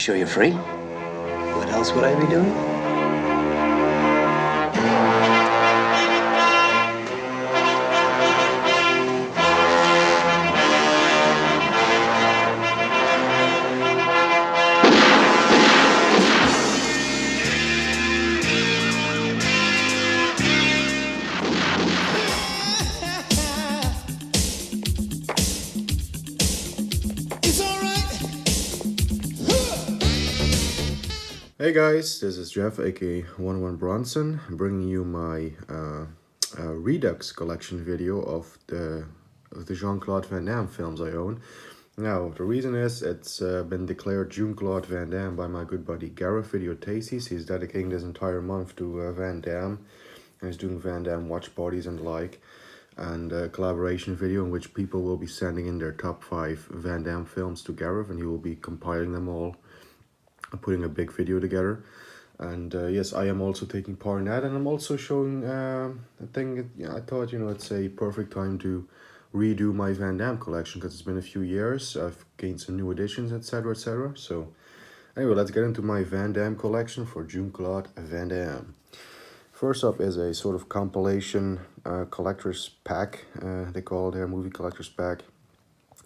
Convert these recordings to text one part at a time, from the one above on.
Sure you're free? What else would I be doing? Hey guys, this is Jeff, aka 11 Bronson, bringing you my Redux collection video of the Jean Claude Van Damme films I own. Now, the reason is it's been declared Jean Claude Van Damme by my good buddy Gareth Video Tasties. He's dedicating this entire month to Van Damme, and he's doing Van Damme watch parties and the like, and a collaboration video in which people will be sending in their top 5 Van Damme films to Gareth, and he will be compiling them all, putting a big video together. And yes, I am also taking part in that, and I'm also showing a thing. I thought, it's a perfect time to redo my Van Damme collection because it's been a few years. I've gained some new additions, etc, etc. So anyway, let's get into my Van Damme collection for Jean Claude Van Damme. First up is a sort of compilation collector's pack, they call it their movie collector's pack,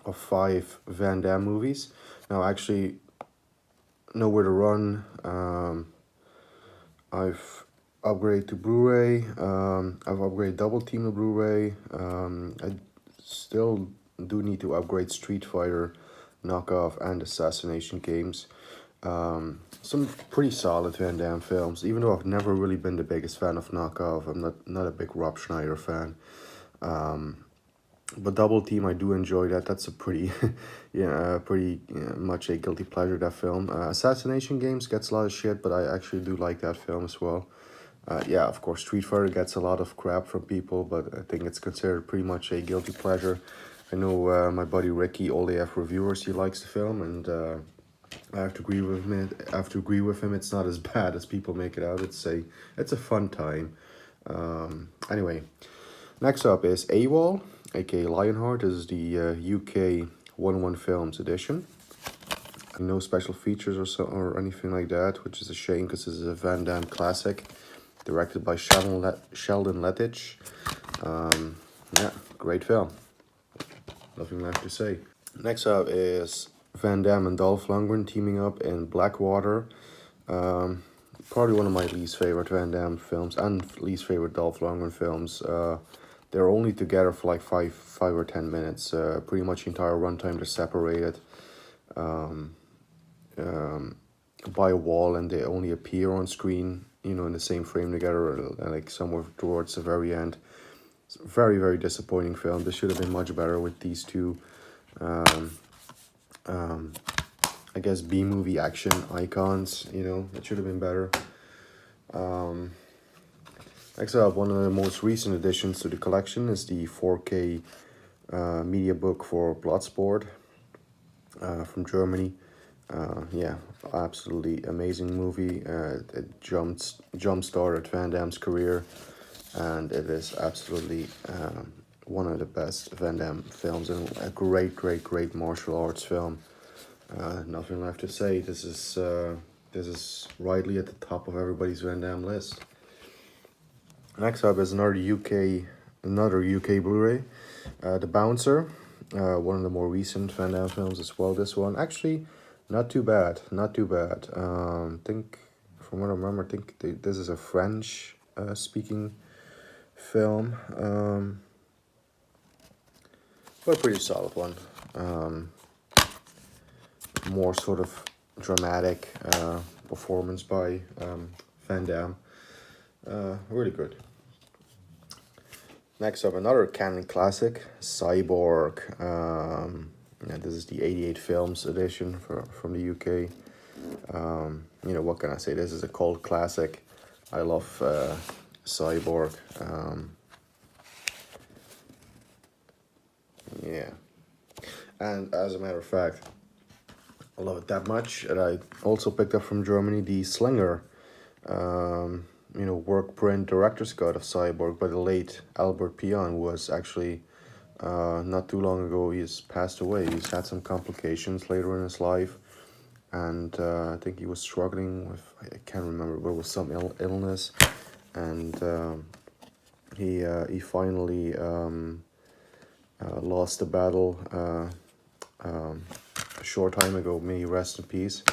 of 5 Van Damme movies. Now actually, nowhere to run. I've upgraded to Blu-ray. I've upgraded Double Team to Blu-ray. I still do need to upgrade Street Fighter, Knockoff, and Assassination Games. Some pretty solid Van Damme films, even though I've never really been the biggest fan of Knockoff. I'm not a big Rob Schneider fan. But Double Team, I do enjoy that. That's a pretty, much a guilty pleasure, that film. Assassination Games gets a lot of shit, but I actually do like that film as well. Yeah, of course, Street Fighter gets a lot of crap from people, but I think it's considered pretty much a guilty pleasure. I know my buddy Ricky, all the F Reviewers, he likes the film, and I have to agree with him. It's not as bad as people make it out. It's a fun time. Anyway, next up is AWOL, aka Lionheart. This is the UK 11 Films edition. No special features or anything like that, which is a shame because this is a Van Damme classic, directed by Sheldon Lettich. Yeah, great film. Nothing left to say. Next up is Van Damme and Dolph Lundgren teaming up in Blackwater. Probably one of my least favorite Van Damme films and least favorite Dolph Lundgren films. They're only together for like 5 or 10 minutes. Pretty much the entire runtime they're separated by a wall, and they only appear on screen, in the same frame together, like somewhere towards the very end. It's a very, very disappointing film. This should have been much better with these two, I guess, B-movie action icons. It should have been better. Next up, one of the most recent additions to the collection is the 4K media book for Bloodsport from Germany. Yeah, absolutely amazing movie. It jump-started Van Damme's career, and it is absolutely one of the best Van Damme films, and a great martial arts film. Nothing left to say. This is rightly at the top of everybody's Van Damme list. Next up is another UK Blu-ray, The Bouncer, one of the more recent Van Damme films as well. This one actually not too bad. Think from what I remember, this is a French speaking film, but a pretty solid one. More sort of dramatic performance by Van Damme. Really good. Next up, another canon classic, Cyborg. This is the 88 Films edition from the UK. What can I say? This is a cult classic. I love Cyborg. Yeah. And as a matter of fact, I love it that much that I also picked up from Germany the Slinger work print director's cut of Cyborg by the late Albert Pion, who was actually not too long ago, he's passed away. He's had some complications later in his life, and I think he was struggling with, I can't remember, but it was some illness, and he finally lost the battle a short time ago. May he rest in peace.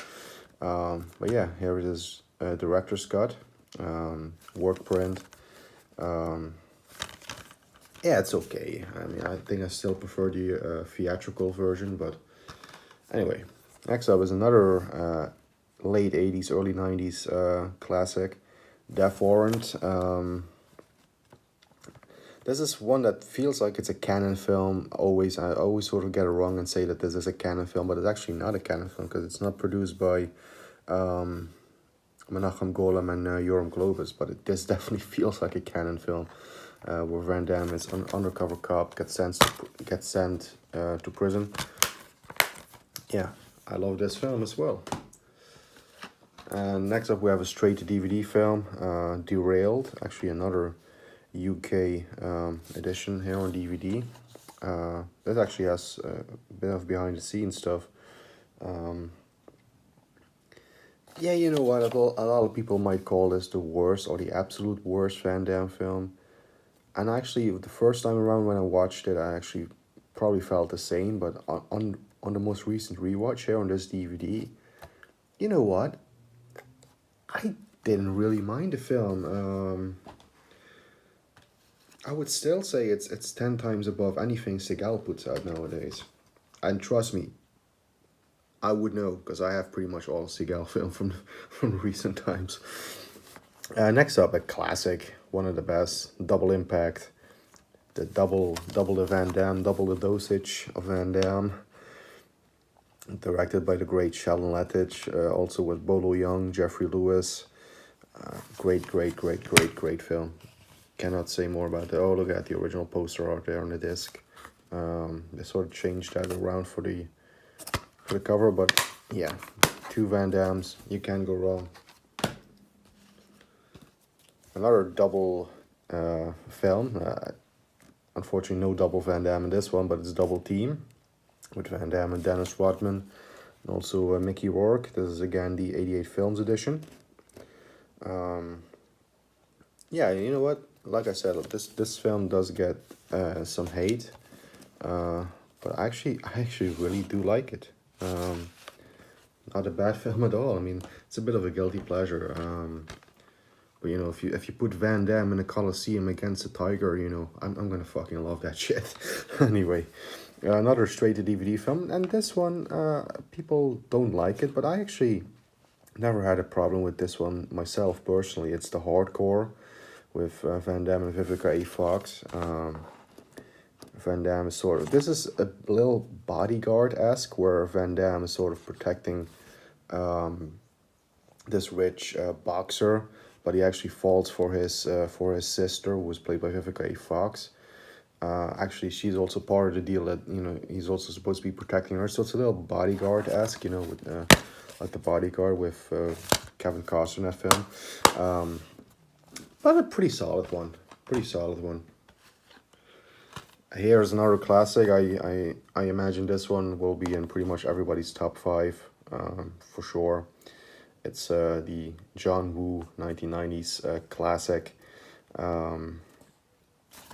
But yeah, here it is, director's cut, work print. Yeah, it's okay. I mean, I think I still prefer the theatrical version, but anyway. Next up is another late 80s, early 90s classic, Death Warrant. This is one that feels like it's a canon film. I always sort of get it wrong and say that this is a canon film, but it's actually not a canon film because it's not produced by Menachem Golem and Yoram Globus, but this definitely feels like a canon film, where Van Damme is an undercover cop, gets sent to prison. Yeah, I love this film as well. And next up we have a straight-to-DVD film, Derailed, actually another UK edition here on DVD. This actually has a bit of behind-the-scenes stuff. Yeah, you know what, a lot of people might call this the worst or the absolute worst Van Damme film. And actually, the first time around when I watched it, I actually probably felt the same, but on the most recent rewatch here on this DVD, you know what? I didn't really mind the film. I would still say it's 10 times above anything Seagal puts out nowadays. And trust me, I would know, because I have pretty much all Seagal film from recent times. Next up, a classic, one of the best, Double Impact. The double the Van Damme, double the dosage of Van Damme. Directed by the great Sheldon Lettich, also with Bolo Young, Jeffrey Lewis. Great film. Cannot say more about it. Oh, look at the original poster out there on the disc. They sort of changed that around for the cover, but yeah, two Van Dammes, you can't go wrong. Another double film. Unfortunately, no double Van Damme in this one, but it's double team with Van Damme and Dennis Rodman, and also Mickey Rourke. This is again the 88 Films edition. Yeah, you know what? Like I said, this film does get some hate, but I actually really do like it. Not a bad film at all. I mean, it's a bit of a guilty pleasure. But you know, if you put Van Damme in a Coliseum against a tiger, you know, I'm gonna fucking love that shit. Anyway, another straight-to-DVD film, and this one, people don't like it, but I actually never had a problem with this one myself personally. It's The Hardcore with Van Damme and Vivica A. Fox. Van Damme is sort of, this is a little Bodyguard-esque, where Van Damme is sort of protecting this rich boxer, but he actually falls for his sister, who was played by Vivica A. Fox. Actually, she's also part of the deal that, you know, he's also supposed to be protecting her. So it's a little Bodyguard-esque, you know, with like The Bodyguard with Kevin Costner in that film. But a pretty solid one. Here's another classic. I imagine this one will be in pretty much everybody's top 5, for sure. It's the John Woo 1990s classic.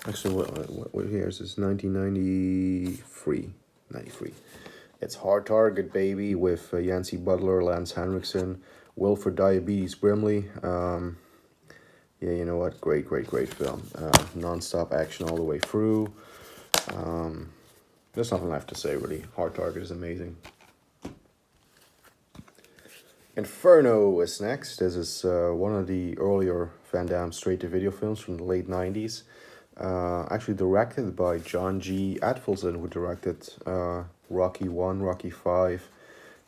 Actually, what here's this 1993. 93. It's Hard Target, baby, with Yancey Butler, Lance Henriksen, Wilford Diabetes Brimley. Yeah, you know what? Great film. Non-stop action all the way through. There's nothing left to say, really. Hard Target is amazing. Inferno is next. This is one of the earlier Van Damme straight-to-video films from the late 90s. Actually directed by John G. Adfelson, who directed Rocky 1, Rocky 5,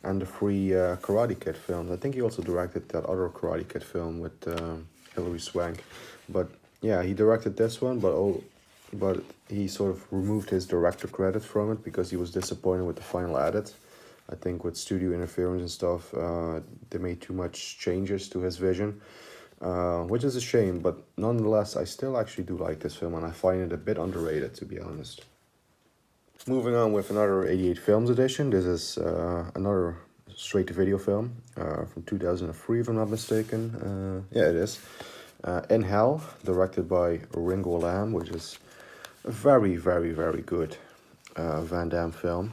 and the 3 Karate Kid films. I think he also directed that other Karate Kid film with Hilary Swank. But yeah, he directed this one, but he sort of removed his director credit from it because he was disappointed with the final edit. I think with studio interference and stuff, they made too much changes to his vision, which is a shame, but nonetheless, I still actually do like this film, and I find it a bit underrated, to be honest. Moving on with another 88 Films edition. This is another straight-to-video film from 2003, if I'm not mistaken. Yeah, it is. In Hell, directed by Ringo Lam, which is a very, very, very good Van Damme film,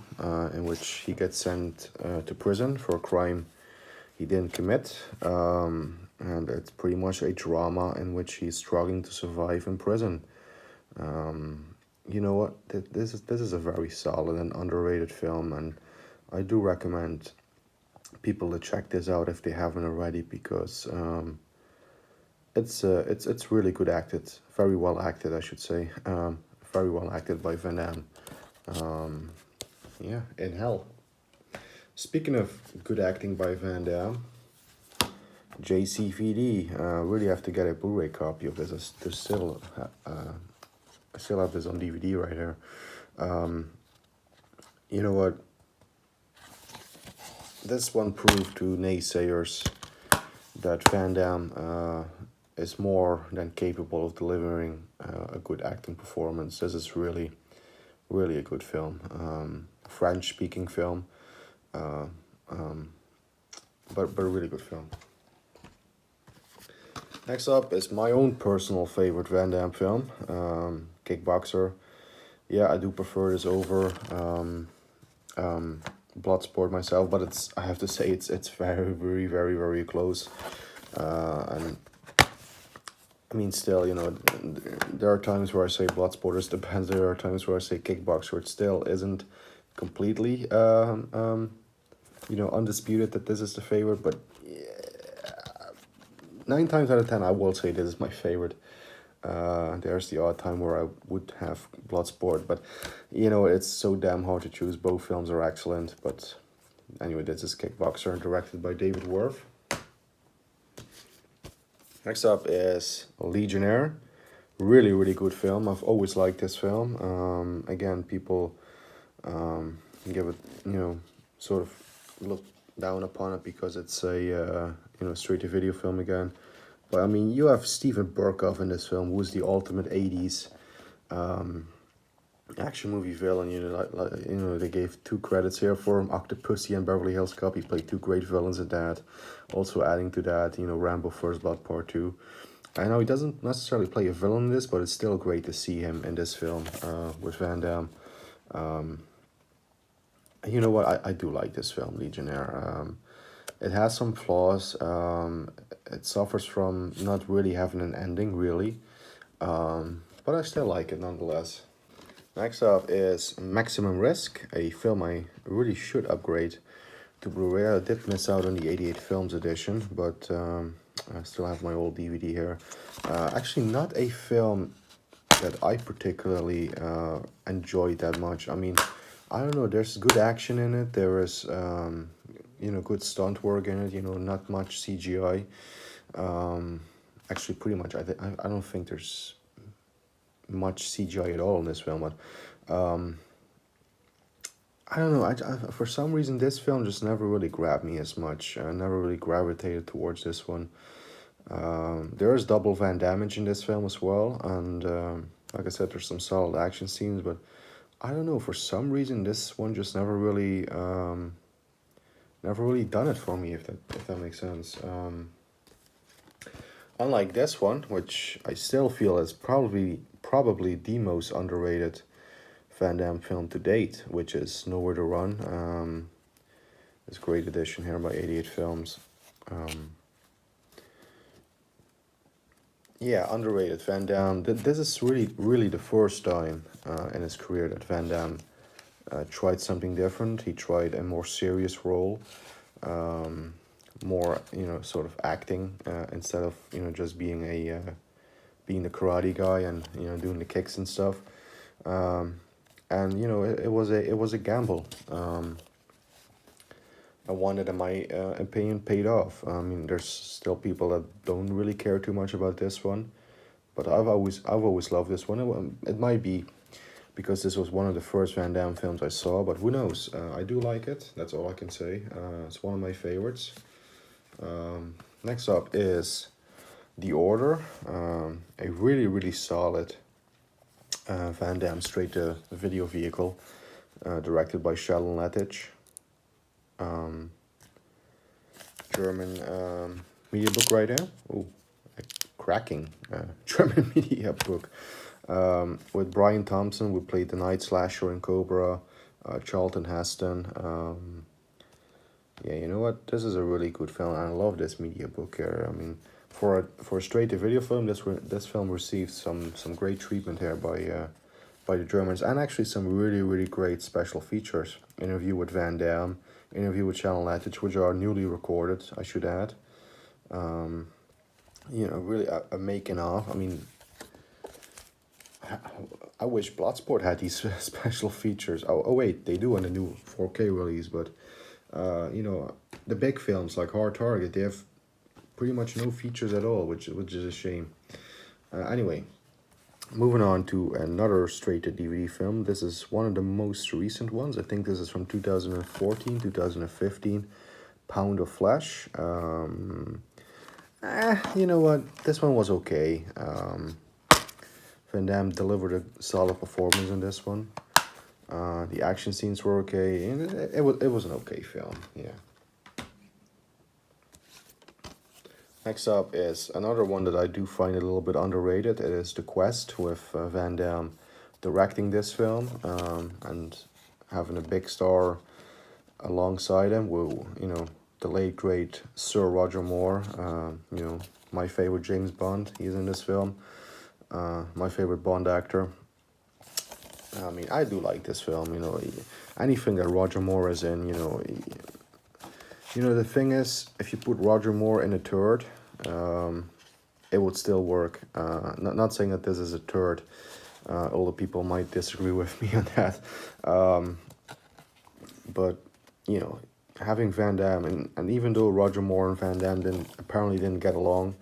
in which he gets sent to prison for a crime he didn't commit. And it's pretty much a drama in which he's struggling to survive in prison. You know what? This is a very solid and underrated film, and I do recommend people to check this out if they haven't already, because it's really good acted, very well acted, I should say. Very well acted by Van Damme. Yeah, In Hell. Speaking of good acting by Van Damme, JCVD. Really have to get a Blu-ray copy of this. There's still, I still have this on DVD right here. You know what? This one proved to naysayers that Van Damme is more than capable of delivering a good acting performance. This is really, really a good film. French-speaking film, but a really good film. Next up is my own personal favorite Van Damme film, Kickboxer. Yeah, I do prefer this over Bloodsport myself, but I have to say it's very, very, very, very close. And I mean, still, you know, there are times where I say Bloodsport is the best. There are times where I say Kickboxer. It still isn't completely, you know, undisputed that this is the favorite, but 9 times out of 10, I will say this is my favorite. There's the odd time where I would have Bloodsport, but you know, it's so damn hard to choose. Both films are excellent, but anyway, this is Kickboxer, directed by David Worth. Next up is Legionnaire. Really, really good film. I've always liked this film. Again, people give it, you know, sort of look down upon it because it's a you know, straight-to-video film again. But I mean, you have Steven Berkoff in this film, who's the ultimate 80s action movie villain. You know, they gave 2 credits here for him: Octopussy and Beverly Hills Cop. He played 2 great villains in that. Also adding to that, you know, Rambo First Blood Part 2. I know he doesn't necessarily play a villain in this, but it's still great to see him in this film with Van Damme. You know what? I do like this film, Legionnaire. It has some flaws. It suffers from not really having an ending, really. But I still like it nonetheless. Next up is Maximum Risk, a film I really should upgrade to Blu-ray. I did miss out on the 88 Films edition, but I still have my old DVD here. Actually, not a film that I particularly enjoyed that much. I mean, I don't know, there's good action in it. There is, you know, good stunt work in it, you know, not much CGI. Actually, pretty much, I don't think there's much CGI at all in this film, but I don't know, I for some reason this film just never really grabbed me as much. I never really gravitated towards this one. There is double Van Damme in this film as well, and like I said, there's some solid action scenes, but I don't know, for some reason this one just never really done it for me, if that makes sense. Unlike this one, which I still feel is probably the most underrated Van Damme film to date, which is Nowhere to Run. This great edition here by 88 Films. Yeah, underrated Van Damme. This is really the first time in his career that Van Damme tried something different. He tried a more serious role, more, you know, sort of acting instead of, you know, just being the karate guy and, you know, doing the kicks and stuff. And you know, it was a gamble. One that, in my opinion, paid off. I mean, there's still people that don't really care too much about this one, but I've always loved this one. It might be because this was one of the first Van Damme films I saw, but who knows? I do like it. That's all I can say. It's one of my favorites. Next up is The Order, a really solid Van Damme straight-to-video vehicle, directed by Sheldon Lettich. German media book right here. Oh, a cracking German media book. With Brian Thompson, we played the Night Slasher in Cobra. Charlton Heston. Yeah, you know what? This is a really good film. I love this media book here. I mean, for a straight to video film, this film received some great treatment here by the Germans, and actually some really great special features. Interview with Van Damme, interview with Channel Lattich, which are newly recorded, I should add. You know, really a making of. I mean, I wish Bloodsport had these special features. Oh wait, they do on the new 4K release, but you know, the big films like Hard Target, they have pretty much no features at all, which is a shame. Anyway, moving on to another straight-to-DVD film. This is one of the most recent ones. I think this is from 2014, 2015. Pound of Flesh. You know what? This one was okay. Van Damme delivered a solid performance in this one. The action scenes were okay, and it was an okay film. Yeah. Next up is another one that I do find a little bit underrated. It is The Quest, with Van Damme directing this film and having a big star alongside him. You know, the late great Sir Roger Moore. You know, my favorite James Bond. He's in this film. My favorite Bond actor. I mean, I do like this film. You know, anything that Roger Moore is in. You know, the thing is, if you put Roger Moore in a turd, it would still work. Not saying that this is a turd. Older people might disagree with me on that. But, you know, having Van Damme, and even though Roger Moore and Van Damme apparently didn't get along,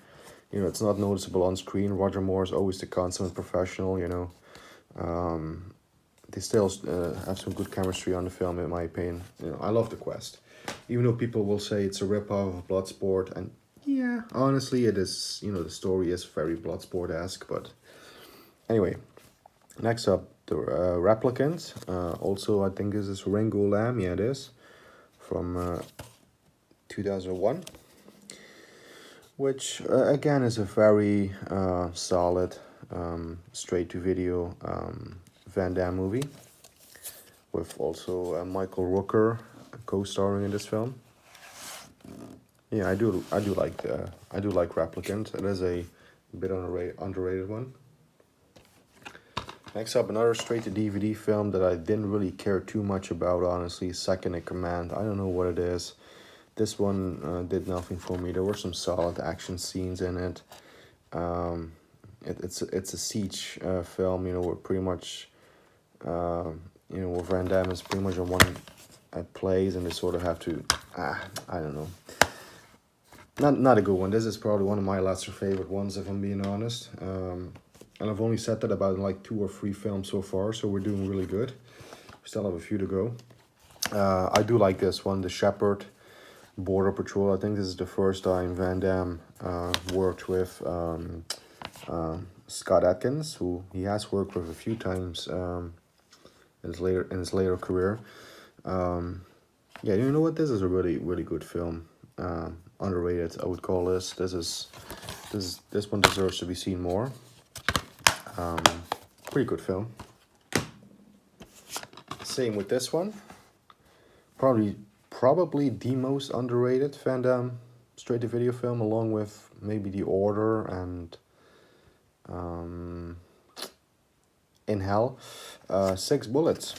you know, it's not noticeable on screen. Roger Moore is always the consummate professional, you know. They still have some good chemistry on the film, in my opinion. You know, I love The Quest. Even though people will say it's a rip-off of Bloodsport, and yeah, honestly, it is. You know, the story is very Bloodsport-esque, but anyway. Next up, The Replicant. Also, I think this is Ringo Lam. Yeah, it is. From 2001. Which, again, is a very solid, straight-to-video Van Damme movie. With also Michael Rooker co-starring in this film. Yeah, I do like Replicant. It is a bit underrated one. Next up, another straight-to-DVD film that I didn't really care too much about, honestly. Second in Command. I don't know what it is. This one did nothing for me. There were some solid action scenes in it. It's a siege film, you know, where pretty much, you know, where Van Damme is pretty much on one place, and they sort of have to, I don't know. Not a good one. This is probably one of my lesser favorite ones, if I'm being honest. And I've only said that about like 2 or 3 films so far, so we're doing really good. We still have a few to go. I do like this one, The Shepherd, Border Patrol. I think this is the first time Van Damme worked with Scott Adkins, who he has worked with a few times in his later career. Yeah, you know what? This is a really good film. Underrated, I would call this. This one deserves to be seen more. Pretty good film. Same with this one. Probably the most underrated Van Damme straight-to-video film, along with maybe The Order and In Hell. 6 Bullets.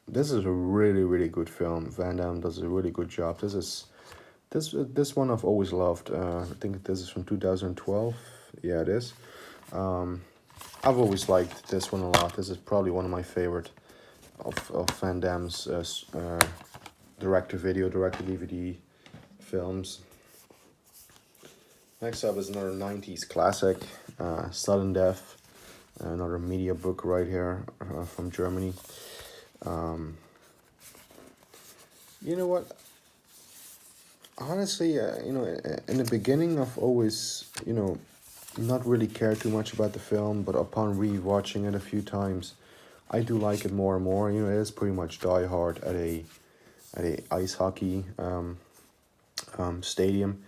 This is a really good film. Van Damme does a really good job. This one I've always loved. I think this is from 2012. Yeah, it is. I've always liked this one a lot. This is probably one of my favorite of Van Damme's direct-to-video, direct-to-DVD films. Next up is another 90s classic, Sudden Death, another media book right here from Germany. You know what? Honestly, you know, in the beginning, I've always, you know, not really cared too much about the film, but upon re-watching it a few times, I do like it more and more. You know, it is pretty much Die Hard at a ice hockey stadium.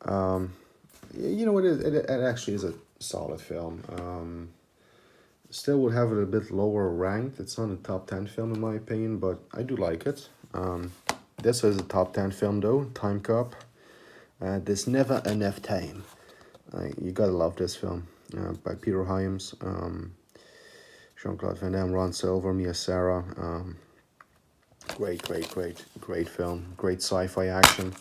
You know, it actually is a solid film. Still would have it a bit lower ranked. It's not a top 10 film in my opinion, but I do like it. This is a top 10 film though, Time Cop. There's never enough time. You gotta love this film. By Peter Hyams, Jean Claude Van Damme, Ron Silver, Mia Sara. Great film. Great sci-fi action.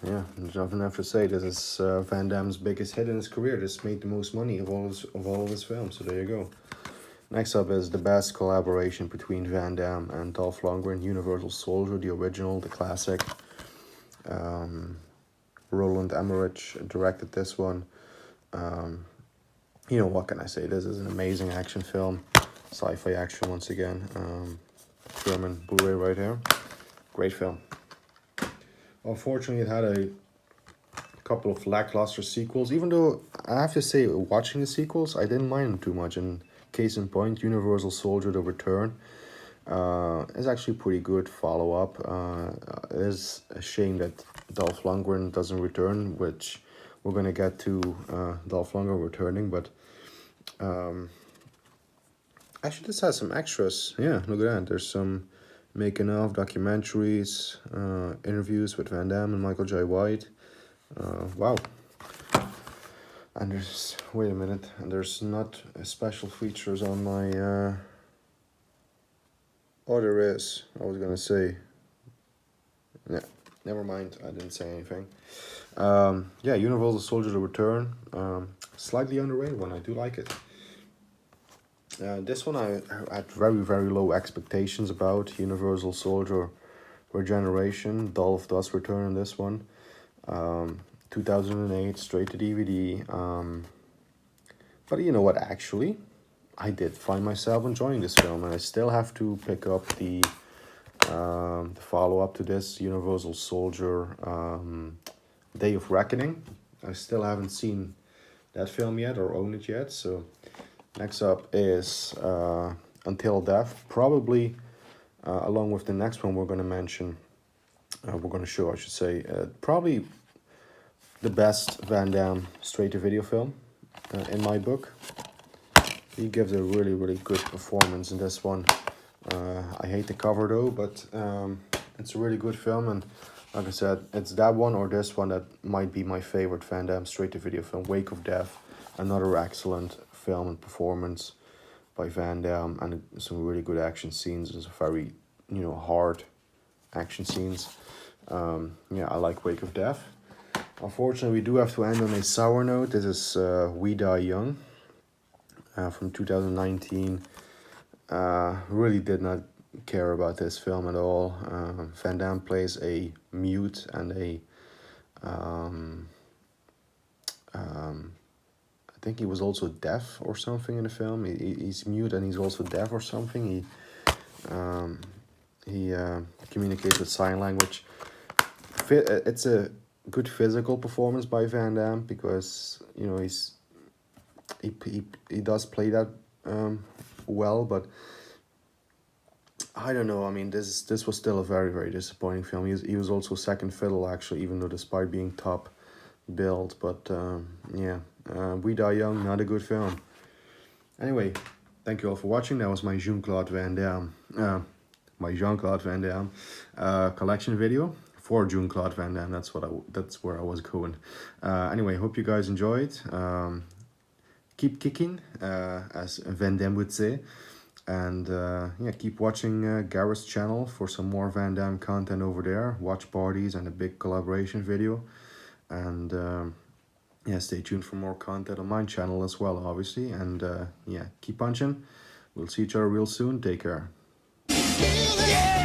Yeah, there's nothing else to say. This is Van Damme's biggest hit in his career. This made the most money of all of his films. So there you go. Next up is the best collaboration between Van Damme and Dolph Lundgren. Universal Soldier, the original, the classic. Roland Emmerich directed this one. You know, what can I say? This is an amazing action film. Sci-fi action once again. German Blu-ray right here. Great film. Unfortunately, it had a couple of lackluster sequels. Even though, I have to say, watching the sequels, I didn't mind them too much. And case in point, Universal Soldier: The Return is actually a pretty good follow-up. It is a shame that Dolph Lundgren doesn't return, which we're going to get to Dolph Lundgren returning. But actually, this has some extras. Yeah, look at that. There's some making of, documentaries, interviews with Van Damme and Michael J. White. Wow. And there's, wait a minute, and there's not special features on my, oh there is, I was gonna say, yeah, never mind, I didn't say anything. Yeah, Universal Soldier: The Return, slightly underrated one, I do like it. This one I had very low expectations about. Universal Soldier: Regeneration. Dolph does return in this one. 2008, straight to DVD. But you know what, actually, I did find myself enjoying this film, and I still have to pick up the follow-up to this, Universal Soldier Day of Reckoning. I still haven't seen that film yet or own it yet, so next up is Until Death, probably along with the next one we're going to mention, we're going to show, I should say, probably the best Van Damme straight-to-video film in my book. He gives a really good performance in this one. I hate the cover though, but it's a really good film, and like I said, it's that one or this one that might be my favorite Van Damme straight-to-video film. Wake of Death, another excellent film and performance by Van Damme, and some really good action scenes. It's very, you know, hard action scenes. Yeah, I like Wake of Death. Unfortunately, we do have to end on a sour note. This is We Die Young from 2019. Really did not care about this film at all. Van Damme plays a mute and a I think he was also deaf or something in the film. He's mute and he's also deaf or something. He communicates with sign language. It's a good physical performance by Van Damme, because you know he does play that well, but I don't know. I mean, this was still a very disappointing film. He was also second fiddle actually, even though despite being top billed. But yeah, We Die Young, not a good film. Anyway, thank you all for watching. That was my Jean Claude Van Damme, collection video for Jean Claude Van Damme. That's where I was going. Anyway, hope you guys enjoyed. Keep kicking, as Van Damme would say. And yeah, keep watching Gareth's channel for some more Van Damme content over there. Watch parties and a big collaboration video. And yeah, stay tuned for more content on my channel as well, obviously. And yeah, keep punching. We'll see each other real soon. Take care. Yeah.